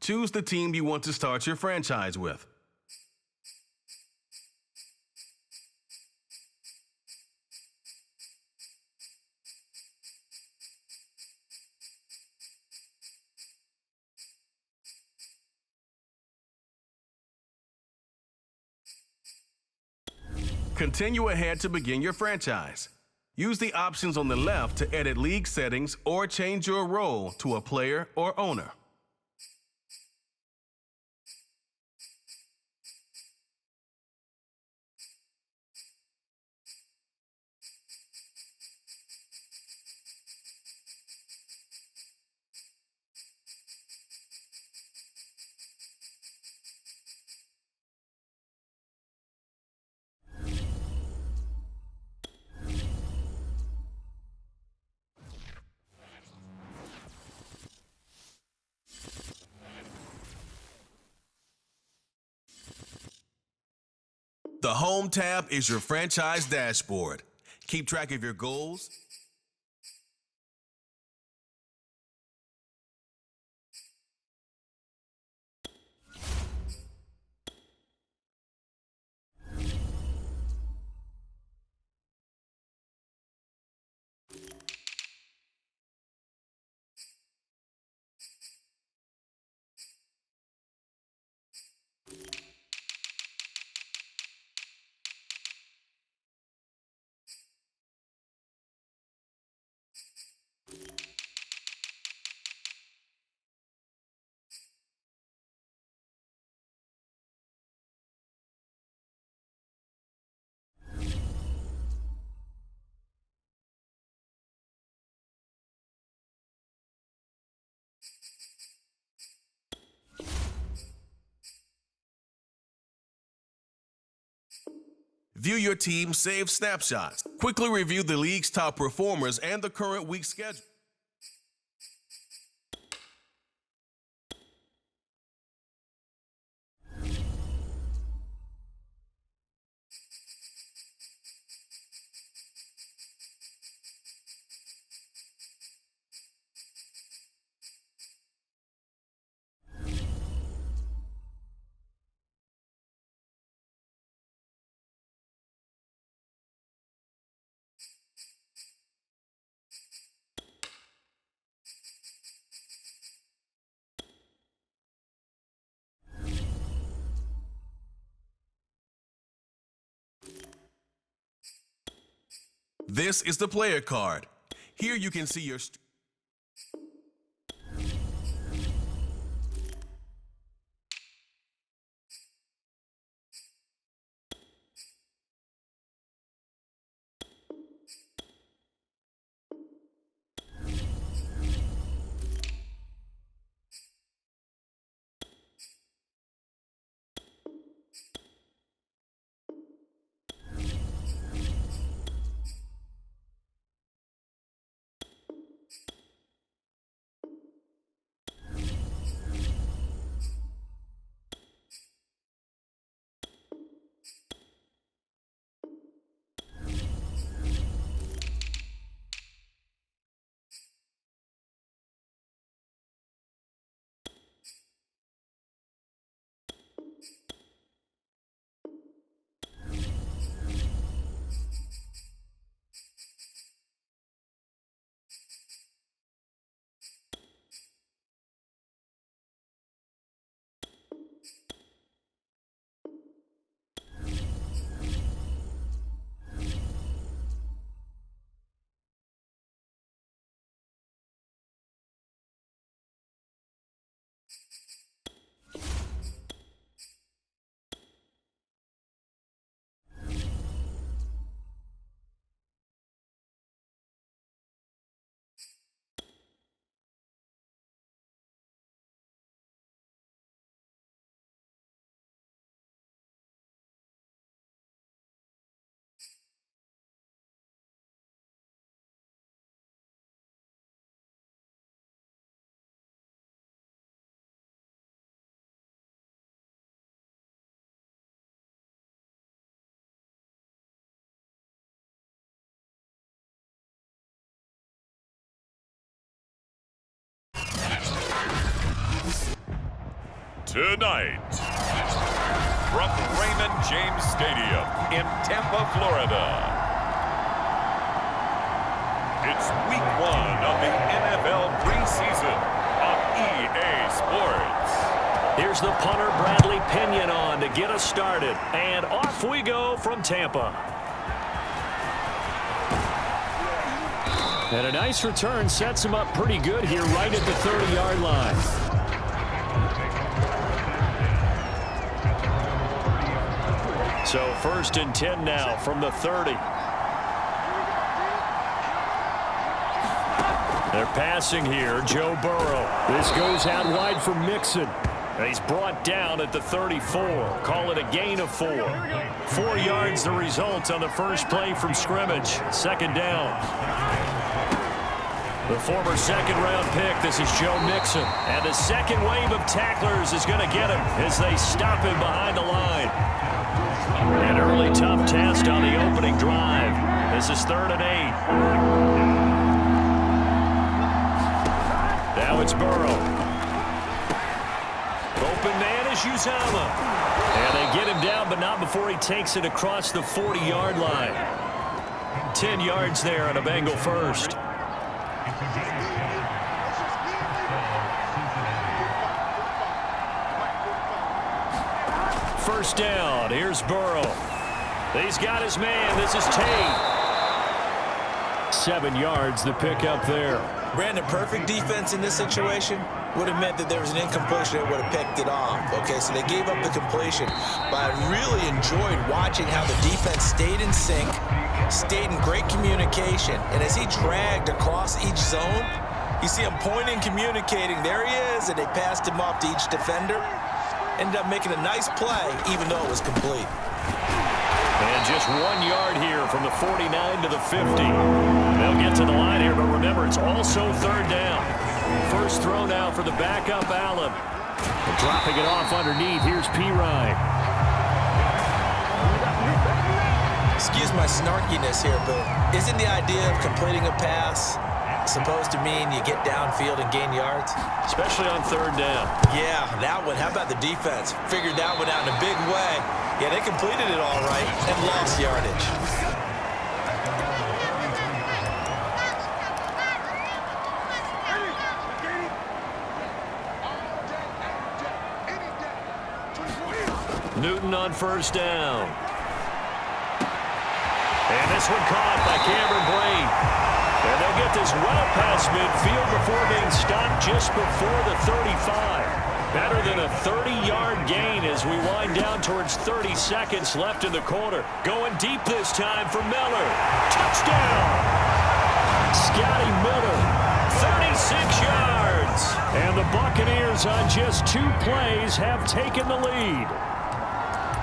Choose the team you want to start your franchise with. Continue ahead to begin your franchise. Use the options on the left to edit league settings or change your role to a player or owner. The Home tab is your franchise dashboard. Keep track of your goals, view your team's saved snapshots, quickly review the league's top performers and the current week's schedule. This is the player card. Here you can see your Tonight, from Raymond James Stadium in Tampa, Florida, it's Week 1 of the NFL preseason on EA Sports. Here's the punter, Bradley Pinion, on to get us started. And off we go from Tampa. And a nice return sets him up pretty good here right at the 30-yard line. So 1st and 10 now from the 30. They're passing here, Joe Burrow. This goes out wide for Mixon. And he's brought down at the 34. Call it a gain of 4. 4 yards the result on the first play from scrimmage. 2nd down. The former second-round pick, this is Joe Mixon. And the second wave of tacklers is going to get him as they stop him behind the line. An early tough test on the opening drive. This is 3rd and 8. Now it's Burrow. Open man is Uzama. And they get him down, but not before he takes it across the 40-yard line. 10 yards there on a Bengal first. First down. Here's Burrow. He's got his man. This is Tate. 7 yards, the pickup there. Brandon, perfect defense in this situation would have meant that there was an incompletion that would have picked it off. Okay, so they gave up the completion. But I really enjoyed watching how the defense stayed in sync, stayed in great communication. And as he dragged across each zone, you see him pointing, communicating. There he is, and they passed him off to each defender. Ended up making a nice play, even though it was complete. And just 1 yard here from the 49 to the 50. They'll get to the line here, but remember, it's also 3rd down. First throw now for the backup, Allen. And dropping it off underneath, here's Pirine. Excuse my snarkiness here, but isn't the idea of completing a pass supposed to mean you get downfield and gain yards? Especially on 3rd down. Yeah, that one. How about the defense? Figured that one out in a big way. Yeah, they completed it all right and lost yardage. Newton on 1st down. And this one caught by Cameron Brate. And they'll get this well past midfield before being stopped just before the 35. Better than a 30-yard gain as we wind down towards 30 seconds left in the quarter. Going deep this time for Miller. Touchdown! Scotty Miller, 36 yards. And the Buccaneers on just 2 plays have taken the lead.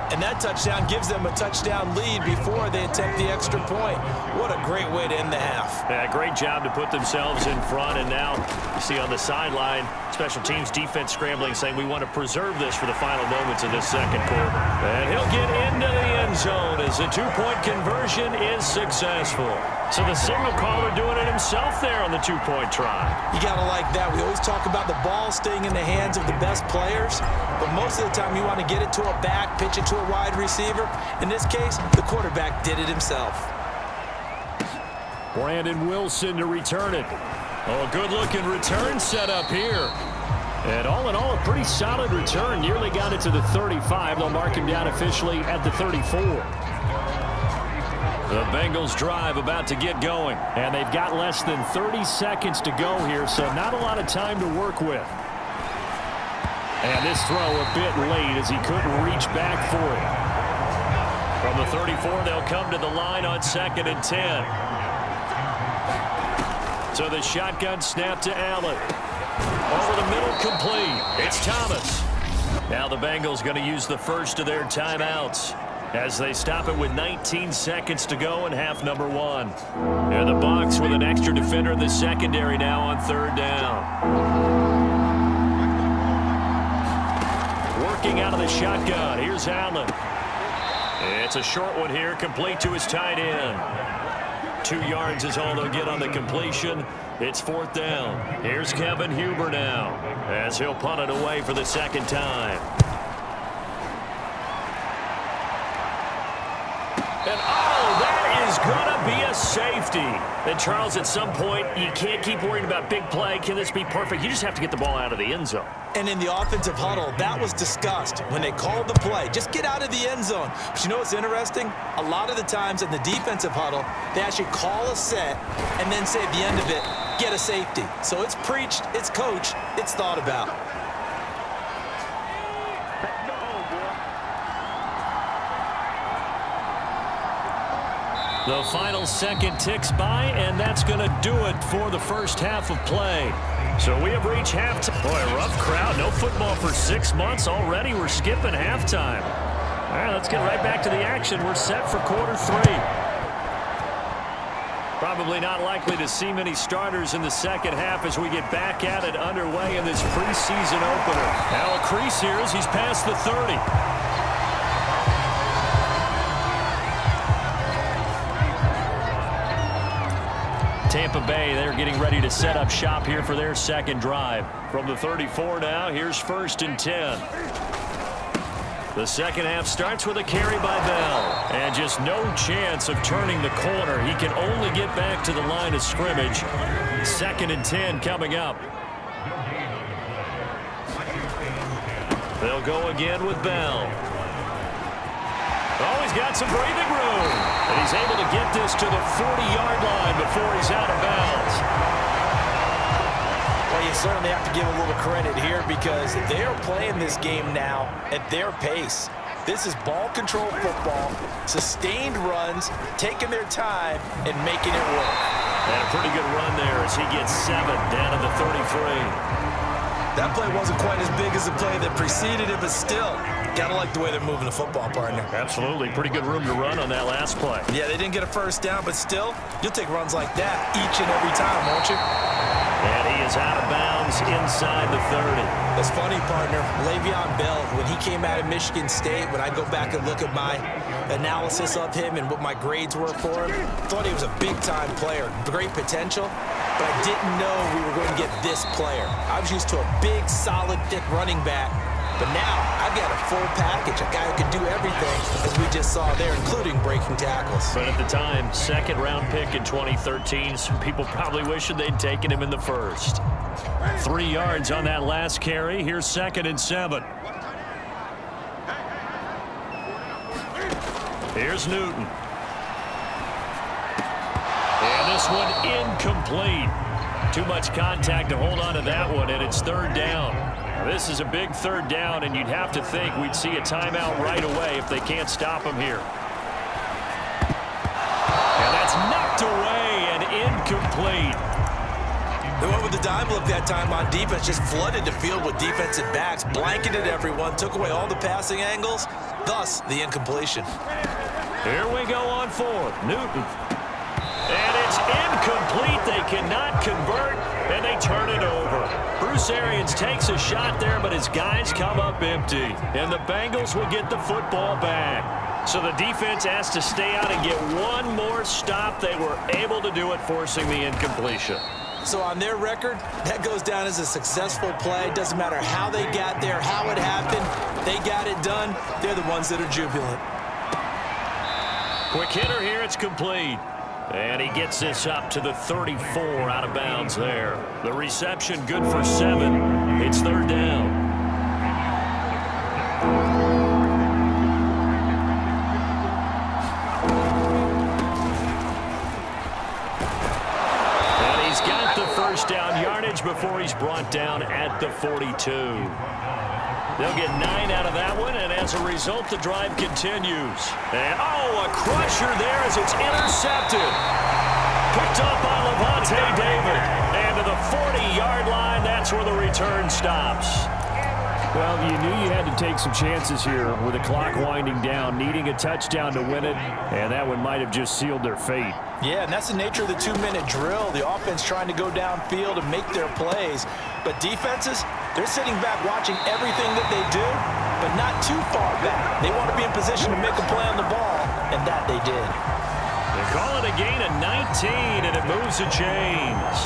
And that touchdown gives them a touchdown lead before they attempt the extra point. What a great way to end the half. Yeah, great job to put themselves in front. And now you see on the sideline, special teams defense scrambling, saying we want to preserve this for the final moments of this 2nd quarter. And he'll get into the end zone as the 2-point conversion is successful. So the signal caller doing it himself there on the 2-point try. You got to like that. We always talk about the ball staying in the hands of the best players, but most of the time you want to get it to a back, pitch it to a wide receiver. In this case, the quarterback did it himself. Brandon Wilson to return it. Oh, good-looking return set up here. And all in all, a pretty solid return. Nearly got it to the 35. They'll mark him down officially at the 34. The Bengals drive about to get going. And they've got less than 30 seconds to go here, so not a lot of time to work with. And this throw a bit late as he couldn't reach back for it. From the 34, they'll come to the line on 2nd and 10. So the shotgun snap to Allen. Over the middle, complete. It's Thomas. Now the Bengals going to use the first of their timeouts as they stop it with 19 seconds to go in half number 1. And the Bucs with an extra defender in the secondary now on 3rd down. Working out of the shotgun. Here's Allen. It's a short one here, complete to his tight end. 2 yards is all they'll get on the completion. It's 4th down. Here's Kevin Huber now as he'll punt it away for the second time. And that is going to be a safety. And Charles, at some point, you can't keep worrying about big play. Can this be perfect? You just have to get the ball out of the end zone. And in the offensive huddle, that was discussed when they called the play. Just get out of the end zone. But you know what's interesting? A lot of the times in the defensive huddle, they actually call a set and then say at the end of it, get a safety. So it's preached, it's coached, it's thought about. The final second ticks by, and that's going to do it for the first half of play. So we have reached halftime. Boy, rough crowd. No football for 6 months already. We're skipping halftime. All right, let's get right back to the action. We're set for quarter 3. Probably not likely to see many starters in the second half as we get back at it underway in this preseason opener. Al Crease here as he's past the 30. Tampa Bay, they're getting ready to set up shop here for their second drive. From the 34 now, here's 1st and 10. The second half starts with a carry by Bell. And just no chance of turning the corner. He can only get back to the line of scrimmage. 2nd and 10 coming up. They'll go again with Bell. Oh, he's got some breathing room. And he's able to get this to the 40-yard line before he's out of bounds. Well, you certainly have to give a little credit here because they are playing this game now at their pace. This is ball control football, sustained runs, taking their time, and making it work. And a pretty good run there as he gets 7 down to the 33. That play wasn't quite as big as the play that preceded it, but still, gotta like the way they're moving the football, partner. Absolutely. Pretty good room to run on that last play. Yeah, they didn't get a first down, but still, you'll take runs like that each and every time, won't you? And he is out of bounds inside the 30. That's funny, partner. Le'Veon Bell, when he came out of Michigan State, when I go back and look at my analysis of him and what my grades were for him, thought he was a big-time player, great potential, but I didn't know we were going to get this player. I was used to a big, solid, thick running back, but now I've got a full package, a guy who can do everything, as we just saw there, including breaking tackles. But at the time, second-round pick in 2013, some people probably wishing they'd taken him in the first. 3 yards on that last carry. Here's 2nd and 7. Here's Newton. And this one incomplete. Too much contact to hold on to that one, and it's 3rd down. This is a big 3rd down, and you'd have to think we'd see a timeout right away if they can't stop him here. And that's knocked away and incomplete. They went with the dime look that time on defense, just flooded the field with defensive backs, blanketed everyone, took away all the passing angles, thus the incompletion. Here we go on 4th. Newton. And it's incomplete. They cannot convert, and they turn it over. Bruce Arians takes a shot there, but his guys come up empty. And the Bengals will get the football back. So the defense has to stay out and get one more stop. They were able to do it, forcing the incompletion. So on their record, that goes down as a successful play. Doesn't matter how they got there, how it happened. They got it done. They're the ones that are jubilant. Quick hitter here. It's complete. And he gets this up to the 34 out of bounds there. The reception good for 7. It's 3rd down. And he's got the first down yardage before he's brought down at the 42. They'll get 9 out of that one, and as a result, the drive continues. And, a crusher there as it's intercepted. Picked up by Levante David. And to the 40-yard line, that's where the return stops. Well, you knew you had to take some chances here with the clock winding down, needing a touchdown to win it, and that one might have just sealed their fate. Yeah, and that's the nature of the 2-minute drill. The offense trying to go downfield and make their plays. But defenses, they're sitting back watching everything that they do, but not too far back. They want to be in position to make a play on the ball, and that they did. They call it a gain of 19, and it moves the chains.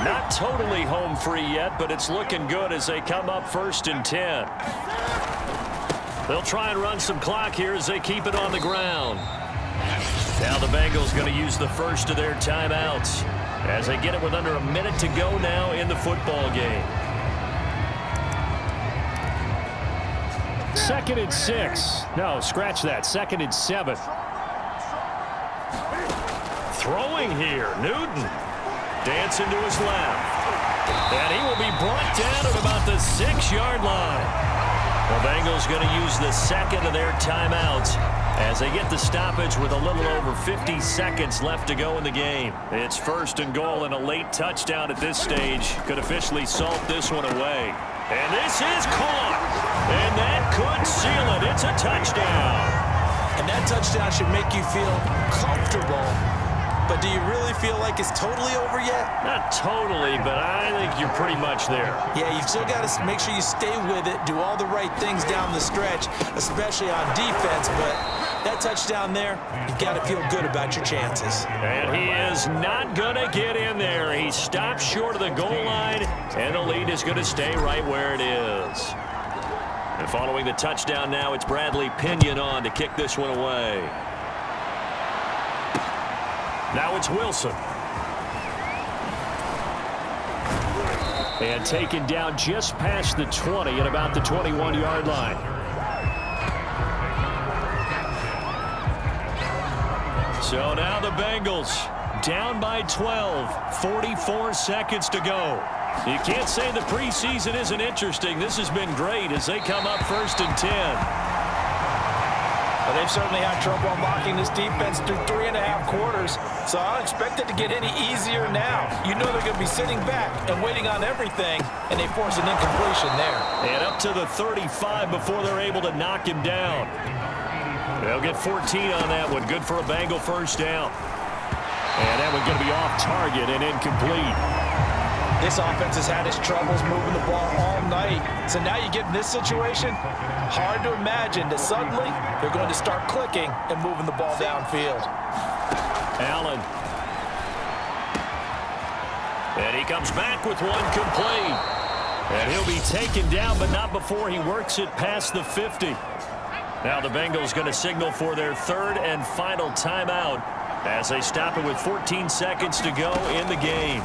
Not totally home free yet, but it's looking good as they come up 1st and 10. They'll try and run some clock here as they keep it on the ground. Now the Bengals going to use the first of their timeouts as they get it with under a minute to go now in the football game. 2nd and 6. No, scratch that. 2nd and 7. Throwing here. Newton. Dancing to his left. And he will be brought down at about the 6-yard line. The Bengals going to use the second of their timeouts as they get the stoppage with a little over 50 seconds left to go in the game. It's 1st and goal, and a late touchdown at this stage could officially salt this one away. And this is caught. And that could seal it. It's a touchdown. And that touchdown should make you feel comfortable. But do you really feel like it's totally over yet? Not totally, but I think you're pretty much there. Yeah, you've still got to make sure you stay with it, do all the right things down the stretch, especially on defense. But that touchdown there, you've got to feel good about your chances. And he is not going to get in there. He stops short of the goal line, and the lead is going to stay right where it is. And following the touchdown now, it's Bradley Pinion on to kick this one away. Now it's Wilson. And taken down just past the 20 at about the 21-yard line. So now the Bengals down by 12, 44 seconds to go. You can't say the preseason isn't interesting. This has been great as they come up 1st and 10. Well, they've certainly had trouble unlocking this defense through 3.5 quarters, so I don't expect it to get any easier now. You know they're going to be sitting back and waiting on everything, and they force an incompletion there. And up to the 35 before they're able to knock him down. They'll get 14 on that one. Good for a Bengal first down. And that one's going to be off target and incomplete. This offense has had its troubles moving the ball all night. So now you get in this situation, hard to imagine that suddenly they're going to start clicking and moving the ball downfield. Allen. And he comes back with one complete. And he'll be taken down, but not before he works it past the 50. Now the Bengals going to signal for their 3rd and final timeout as they stop it with 14 seconds to go in the game.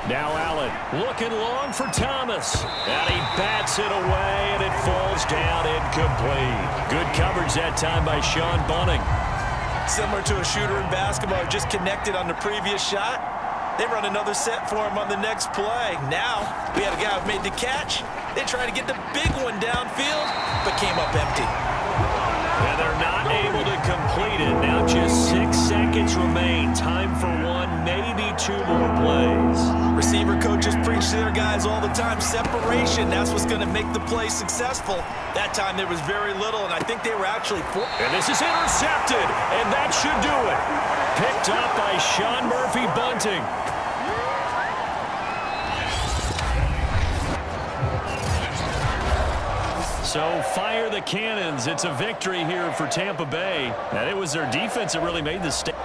Now Allen looking long for Thomas. And he bats it away, and it falls down incomplete. Good coverage that time by Sean Bunting. Similar to a shooter in basketball who just connected on the previous shot. They run another set for him on the next play. Now we had a guy who made the catch. They tried to get the big one downfield, but came up empty. And they're not able to complete it. Now just 6 seconds remain. Time for one, maybe 2 more plays. Receiver coaches preach to their guys all the time. Separation, that's what's going to make the play successful. That time there was very little, and I think they were actually... And this is intercepted, and that should do it. Picked up by Sean Murphy Bunting. So fire the cannons. It's a victory here for Tampa Bay. And it was their defense that really made the step.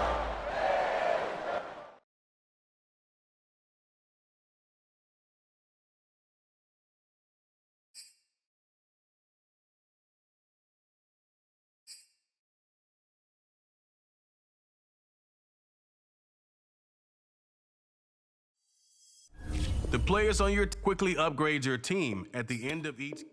The players on your quickly upgrade your team at the end of each.